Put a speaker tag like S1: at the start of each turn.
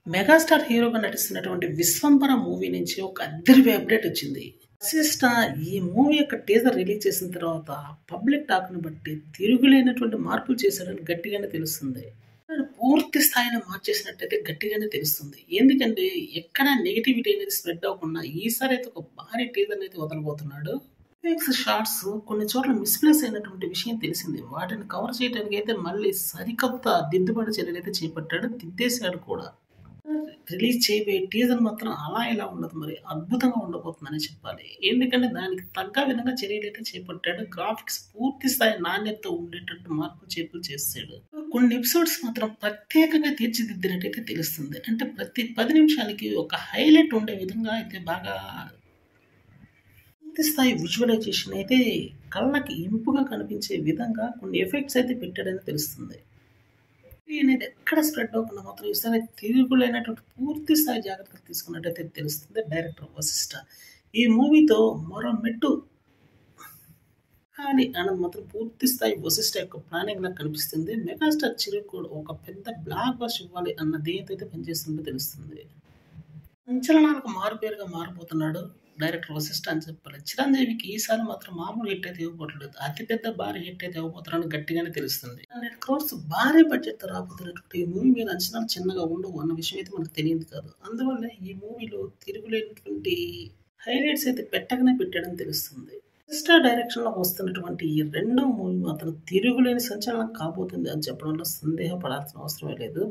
S1: Megastar హీరోగా నటిస్తున్నటువంటి 'Vishwambhara' movie నుంచి ఒక అదిరిపోయే అప్డేట్ వచ్చింది. వశిష్ఠ ఈ మూవీ యొక్క టీజర్ రిలీజ్ చేసిన తర్వాత పబ్లిక్ టాక్‌ని బట్టి తిరుగులేనటువంటి మార్పులు చేశాడని గట్టిగానే తెలుస్తుంది. పూర్తి స్థాయిలో మార్చేసినట్టయితే గట్టిగానే తెలుస్తుంది. ఎందుకంటే ఎక్కడ నెగటివిటీ అనేది స్ప్రెడ్ అవ్వకుండా ఈసారైతే ఒక భారీ టీజర్‌నైతే వదలబోతున్నాడు. ఎఫెక్ట్స్, షాట్స్ కొన్ని చోట్ల మిస్‌ప్లేస్ అయినటువంటి విషయం తెలిసిందే. వాటిని కవర్ చేయడానికైతే మళ్ళీ సరికొత్త దిద్దుబాటు చర్యలైతే చేపట్టాడు. దిద్దేశాడు కూడా. రిలీజ్ చేయబోయే టీజర్ మాత్రం అలా ఇలా ఉండదు మరి. అద్భుతంగా ఉండబోతుందనే చెప్పాలి. ఎందుకంటే దానికి తగ్గ విధంగా చర్యలైతే చేపట్టాడు. గ్రాఫిక్స్ పూర్తి స్థాయి నాణ్యతతో ఉండేటట్టు మార్పులు చేర్పులు చేసాడు. కొన్ని ఎపిసోడ్స్ మాత్రం ప్రత్యేకంగా తీర్చిదిద్దినట్టయితే తెలుస్తుంది. అంటే ప్రతి 10 నిమిషాలకి ఒక హైలైట్ ఉండే విధంగా అయితే బాగా పూర్తి స్థాయి విజువలైజేషన్ అయితే కళ్ళకి ఇంపుగా కనిపించే విధంగా కొన్ని ఎఫెక్ట్స్ అయితే పెట్టాడని తెలుస్తుంది. అనేది ఎక్కడ స్ప్రెడ్ అవ్వకుండా మాత్రం ఈసారి తిరుగులేనటువంటి పూర్తి స్థాయి జాగ్రత్తలు తీసుకున్నట్టయితే తెలుస్తుంది డైరెక్టర్ వశిష్ఠ. ఈ మూవీతో మరో మెట్టు కానీ అన్నది మాత్రం పూర్తి స్థాయి వశిష్ఠ యొక్క ప్లానింగ్ లాగా కనిపిస్తుంది. మెగాస్టార్ చిరు కూడా ఒక పెద్ద బ్లాక్ బస్టర్ ఇవ్వాలి అన్న ధ్యేయంతో పనిచేస్తుందో తెలుస్తుంది. సంచలనాలకు మారుపేరుగా మారబోతున్నాడు డైరెక్టర్ వశిష్ఠ అని చెప్పాలి. చిరంజీవికి ఈసారి మాత్రం మామూలు హిట్ అయితే ఇవ్వబోట్లేదు. అతిపెద్ద భారీ హిట్ అయితే ఇవ్వబోతున్నాడని గట్టిగానే తెలుస్తుంది. 100 crores భారీ బడ్జెట్తో రాబోతున్నటువంటి ఈ మూవీ మీద అంచనాలు చిన్నగా ఉండవు అన్న విషయం అయితే మనకు తెలియదు కాదు. అందువల్ల ఈ మూవీలో తిరుగులేనటువంటి హైలైట్స్ అయితే పెట్టగానే పెట్టాడని తెలుస్తుంది. వశిష్ఠ డైరెక్షన్ లో వస్తున్నటువంటి ఈ రెండో మూవీ మాత్రం తిరుగులేని సంచలనం కాబోతుంది అని చెప్పడంలో సందేహపడాల్సిన అవసరమే లేదు.